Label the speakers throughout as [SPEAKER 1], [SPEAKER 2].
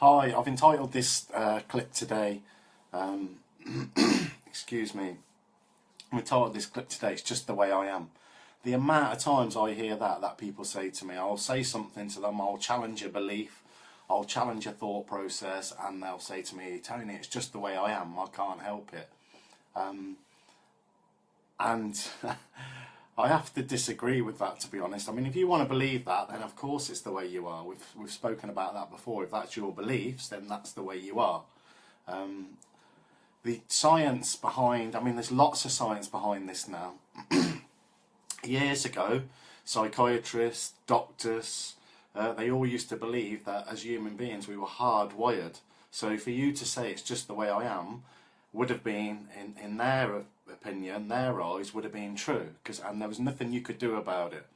[SPEAKER 1] Hi, I've entitled this clip today, um, excuse me, I've entitled this clip today, It's Just the Way I Am. The amount of times I hear that people say to me, I'll say something to them, I'll challenge a belief, I'll challenge a thought process, and they'll say to me, Tony, it's just the way I am, I can't help it. And I have to disagree with that, to be honest. I mean, if you want to believe that, then of course it's the way you are. We've spoken about that before. If that's your beliefs, then that's the way you are. The science behind, I mean, there's lots of science behind this now. Years ago, psychiatrists, doctors, they all used to believe that as human beings we were hardwired. So for you to say it's just the way I am would have been, in their opinion, their eyes, would have been true, and there was nothing you could do about it.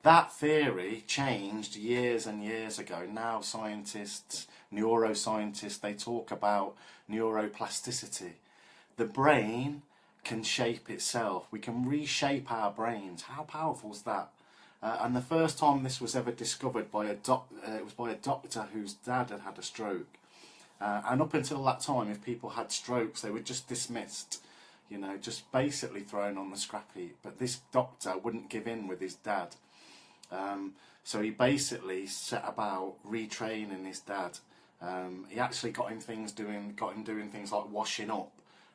[SPEAKER 1] That theory changed years and years ago. Now scientists, neuroscientists, they talk about neuroplasticity. The brain can shape itself. We can reshape our brains. How powerful is that? And the first time this was ever discovered by it was by a doctor whose dad had had a stroke. And up until that time, if people had strokes, they were just dismissed, you know, just basically thrown on the scrap heap. But this doctor wouldn't give in with his dad. So he basically set about retraining his dad. He actually got him doing things like washing up.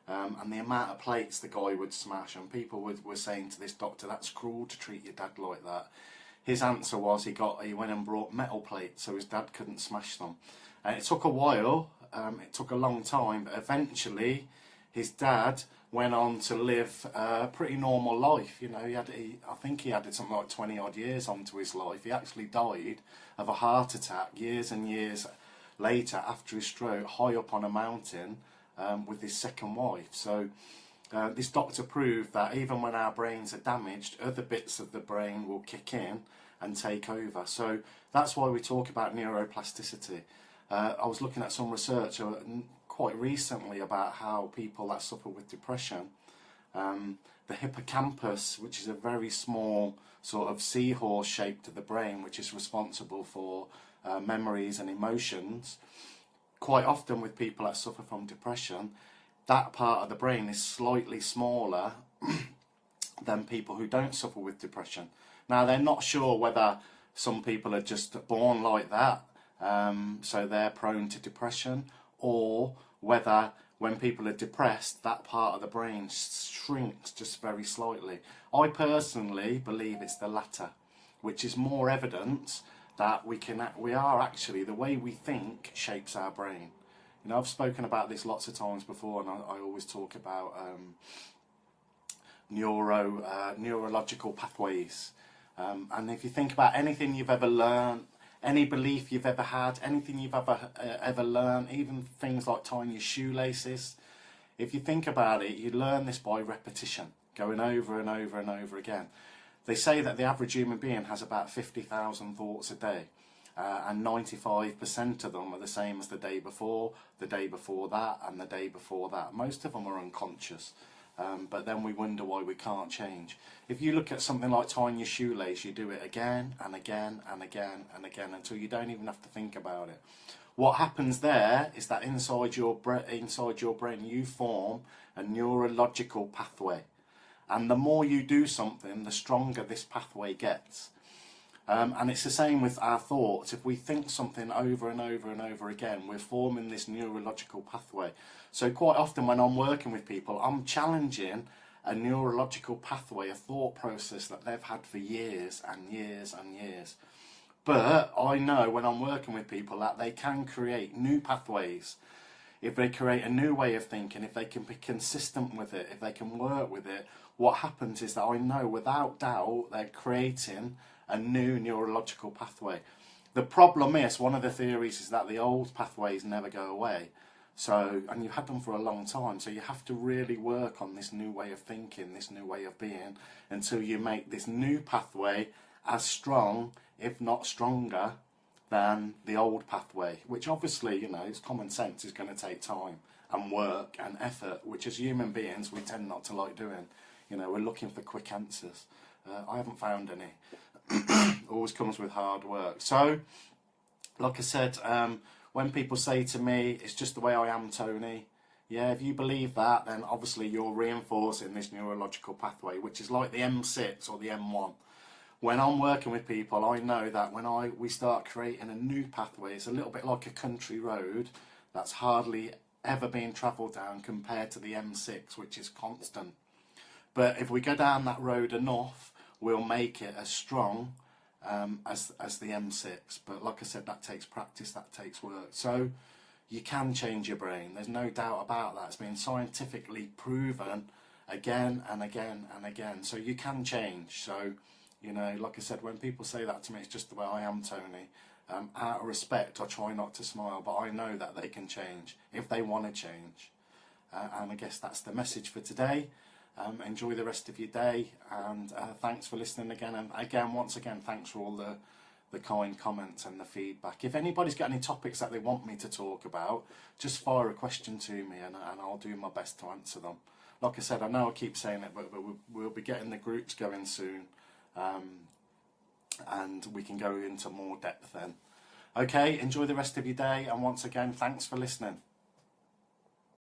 [SPEAKER 1] And the amount of plates the guy would smash, and people were saying to this doctor, that's cruel to treat your dad like that. His answer was he went and brought metal plates so his dad couldn't smash them. And it took a while, it took a long time, but eventually his dad went on to live a pretty normal life. You know, I think he added something like 20 odd years onto his life. He actually died of a heart attack years and years later after his stroke, high up on a mountain with his second wife. So this doctor proved that even when our brains are damaged, other bits of the brain will kick in and take over. So that's why we talk about neuroplasticity. I was looking at some research quite recently about how people that suffer with depression, the hippocampus, which is a very small sort of seahorse shape to the brain, which is responsible for memories and emotions, quite often with people that suffer from depression, that part of the brain is slightly smaller than people who don't suffer with depression. Now, they're not sure whether some people are just born like that, so they're prone to depression, or whether when people are depressed, that part of the brain shrinks just very slightly. I personally believe it's the latter, which is more evidence that we are actually, the way we think shapes our brain. You know, I've spoken about this lots of times before, and I always talk about neurological pathways. And if you think about anything you've ever learned, any belief you've ever had, anything you've ever learned, even things like tying your shoelaces, if you think about it, you learn this by repetition, going over and over and over again. They say that the average human being has about 50,000 thoughts a day, and 95% of them are the same as the day before that, and the day before that. Most of them are unconscious. But then we wonder why we can't change. If you look at something like tying your shoelace, you do it again and again and again and again until you don't even have to think about it. What happens there is that inside your brain you form a neurological pathway, and the more you do something, the stronger this pathway gets. And it's the same with our thoughts. If we think something over and over and over again, we're forming this neurological pathway. So quite often when I'm working with people, I'm challenging a neurological pathway, a thought process that they've had for years and years and years. But I know when I'm working with people that they can create new pathways. If they create a new way of thinking, if they can be consistent with it, if they can work with it, what happens is that I know without doubt they're creating a new neurological pathway. The problem is, one of the theories is that the old pathways never go away. So, and you've had them for a long time, so you have to really work on this new way of thinking, this new way of being, until you make this new pathway as strong, if not stronger, than the old pathway, which obviously, you know, it's common sense, is going to take time and work and effort, which as human beings we tend not to like doing. You know, we're looking for quick answers. I haven't found any. Always comes with hard work. So, like I said, when people say to me, it's just the way I am, Tony, yeah, if you believe that, then obviously you're reinforcing this neurological pathway, which is like the M6 or the M1. When I'm working with people, I know that when we start creating a new pathway, it's a little bit like a country road that's hardly ever been travelled down compared to the M6, which is constant. But if we go down that road enough, we'll make it as strong as the M6. But like I said, that takes practice, that takes work. So you can change your brain. There's no doubt about that. It's been scientifically proven again and again and again. So you can change. So, you know, like I said, when people say that to me, it's just the way I am, Tony. Out of respect, I try not to smile, but I know that they can change if they want to change. And I guess that's the message for today. Enjoy the rest of your day, and thanks for listening again. And again, once again, thanks for all the kind comments and the feedback. If anybody's got any topics that they want me to talk about, just fire a question to me, and I'll do my best to answer them. Like I said, I know I keep saying it, but we'll be getting the groups going soon, and we can go into more depth then. Okay, enjoy the rest of your day, and once again, thanks for listening.